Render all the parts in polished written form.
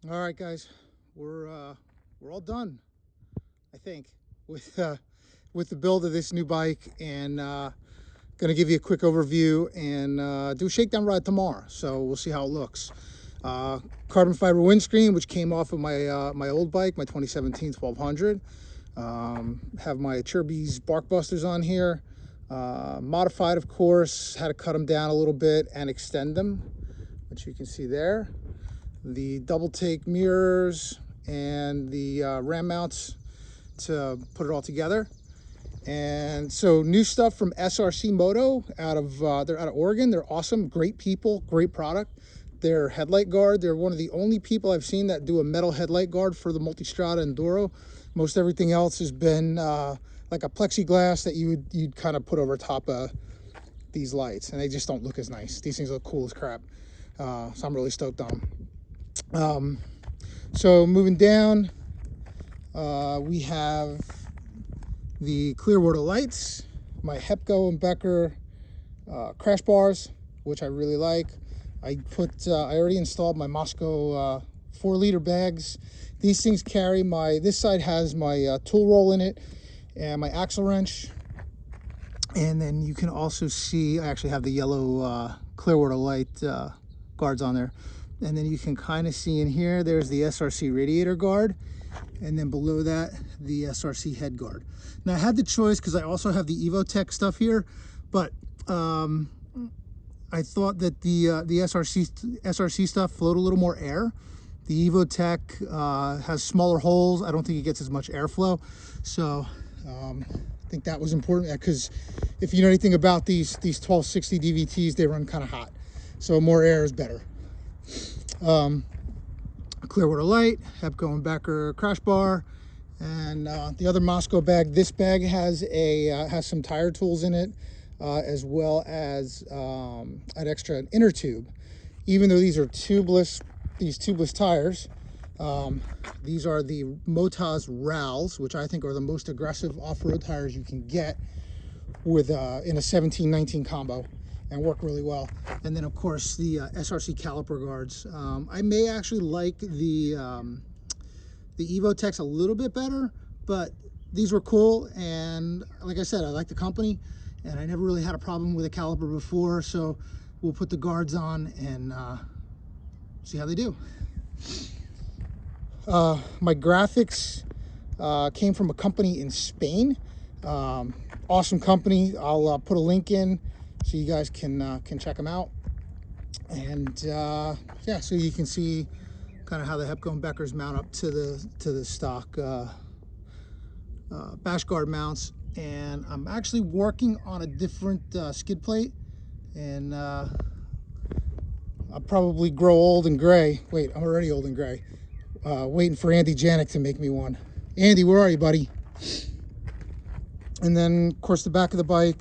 All right, guys, we're all done, I think, with the build of this new bike, and going to give you a quick overview and do a shakedown ride tomorrow. So we'll see how it looks. Carbon fiber windscreen, which came off of my old bike, my 2017 1200. Have my Chirby's Bark Busters on here. Modified, of course. Had to cut them down a little bit and extend them, which you can see there. The double take mirrors and the ram mounts to put it all together. And so new stuff from SRC Moto they're out of Oregon. They're awesome, great people, great product. Their headlight guard, they're one of the only people I've seen that do a metal headlight guard for the Multistrada Enduro. Most everything else has been like a plexiglass that you'd kind of put over top of these lights, and they just don't look as nice. These things look cool as crap. So I'm really stoked on them. So moving down, we have the Clearwater lights, my Hepco and Becker crash bars, which I really like. I already installed my Moscow 4-liter bags. These things carry this side has my tool roll in it and my axle wrench. And then you can also see, I actually have the yellow Clearwater light guards on there. And then you can kind of see in here, there's the SRC radiator guard. And then below that, the SRC head guard. Now I had the choice because I also have the Evotech stuff here, but I thought that the SRC stuff flowed a little more air. The Evotech has smaller holes. I don't think it gets as much airflow. So I think that was important because if you know anything about these 1260 DVTs, they run kind of hot. So more air is better. Clearwater light, Hepco and Becker crash bar, and the other Moscow bag. This bag has some tire tools in it, as well as an extra inner tube. Even though these are tubeless tires, these are the Motaz Rals, which I think are the most aggressive off-road tires you can get with in a 17-19 combo, and work really well. And then of course the SRC caliper guards. I may actually like the Evotechs a little bit better, but these were cool, and like I said, I like the company, and I never really had a problem with a caliper before, so we'll put the guards on and see how they do. My graphics came from a company in Spain. Awesome company. I'll put a link in so you guys can check them out. And yeah, so you can see kind of how the Hepco and Beckers mount up to the stock bash guard mounts. And I'm actually working on a different skid plate, and I'll probably grow old and gray. Wait, I'm already old and gray. Waiting for Andy Janik to make me one. Andy, where are you, buddy? And then, of course, the back of the bike.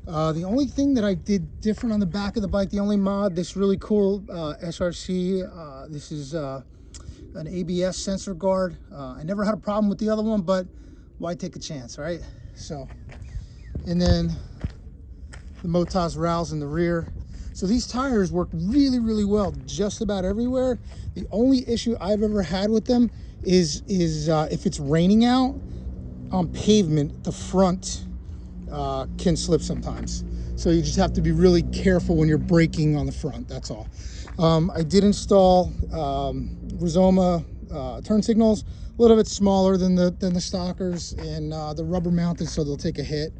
The only thing that I did different on the back of the bike, the only mod, this really cool SRC. This is an ABS sensor guard. I never had a problem with the other one, but why take a chance, right? So, and then the Motaz Rals in the rear. So these tires work really, really well just about everywhere. The only issue I've ever had with them is if it's raining out on pavement, the front can slip sometimes. So you just have to be really careful when you're braking on the front, that's all. I did install Rizoma turn signals, a little bit smaller than the stockers, and the rubber mounted so they'll take a hit.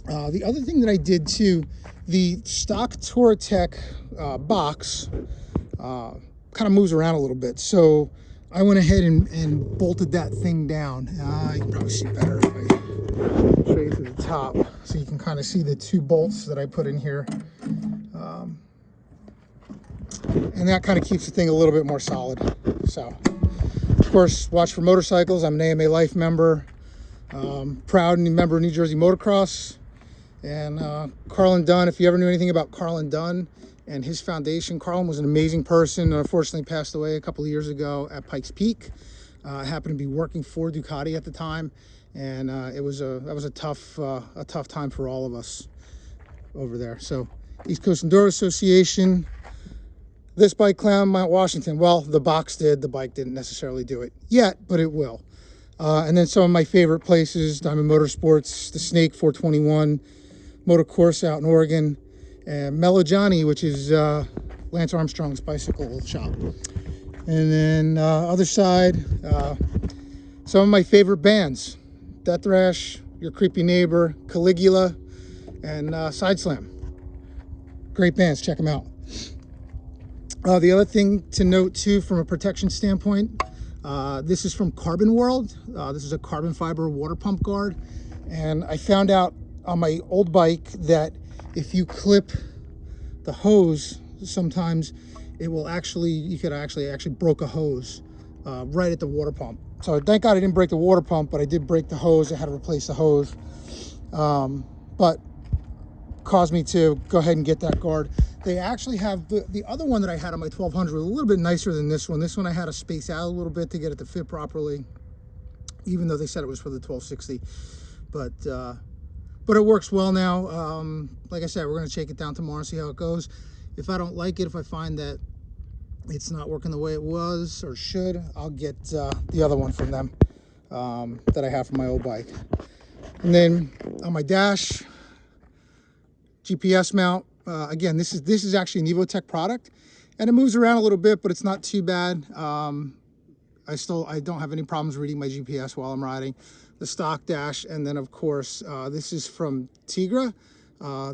The other thing that I did too, the stock Touratech box kind of moves around a little bit, so I went ahead and bolted that thing down. You can probably see better if I show you to the top, so you can kind of see the two bolts that I put in here. And that kind of keeps the thing a little bit more solid. So, of course, watch for motorcycles. I'm an AMA Life member, proud member of New Jersey Motocross. And Carlin Dunn, if you ever knew anything about Carlin Dunn and his foundation, Carlin was an amazing person. Unfortunately passed away a couple of years ago at Pikes Peak. I happened to be working for Ducati at the time, and that was a tough time for all of us over there. So East Coast Enduro Association, This bike climbed Mount Washington. Well, the box did. The bike didn't necessarily do it yet, but it will. And then some of my favorite places: Diamond Motorsports, the Snake 421, Motor Course out in Oregon, and Mellow Johnny, which is Lance Armstrong's bicycle shop. And then other side, some of my favorite bands: Death Thrash, Your Creepy Neighbor, Caligula, and Side Slam. Great bands, check them out. The other thing to note too, from a protection standpoint, this is from Carbon World. This is a carbon fiber water pump guard, and I found out on my old bike that if you clip the hose, sometimes it will actually, you could actually broke a hose right at the water pump. So thank God I didn't break the water pump, but I did break the hose. I had to replace the hose, but caused me to go ahead and get that guard. They actually have the other one that I had on my 1200 was a little bit nicer than this one. This one I had to space out a little bit to get it to fit properly, even though they said it was for the 1260. But it works well now. Like I said, we're going to take it down tomorrow and see how it goes. If I don't like it, if I find that it's not working the way it was or should, I'll get the other one from them that I have for my old bike. And then on my dash, GPS mount. Again, this is actually an Evotech product, and it moves around a little bit, but it's not too bad. I don't have any problems reading my GPS while I'm riding. The stock dash, and then of course this is from Tigra.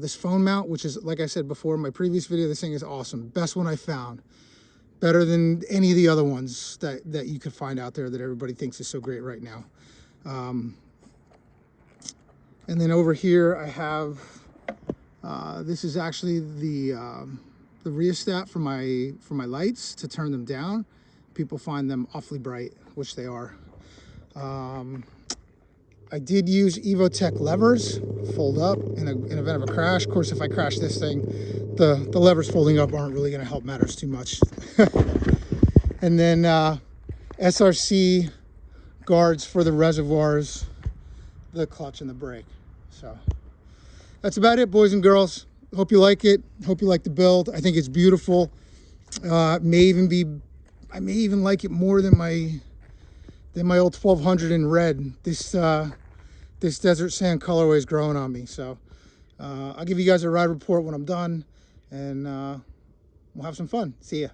This phone mount, which is, like I said before in my previous video, this thing is awesome. Best one I found. Better than any of the other ones that you could find out there that everybody thinks is so great right now. And then over here I have. This is actually the rheostat for my lights to turn them down. People find them awfully bright, which they are. I did use Evotech levers, fold up in event of a crash. Of course, if I crash this thing, the levers folding up aren't really going to help matters too much. And then SRC guards for the reservoirs, the clutch, and the brake. So that's about it, boys and girls. Hope you like it. Hope you like the build. I think it's beautiful. I may even like it more than my old 1200 in red. This desert sand colorway is growing on me. So I'll give you guys a ride report when I'm done, and we'll have some fun. See ya.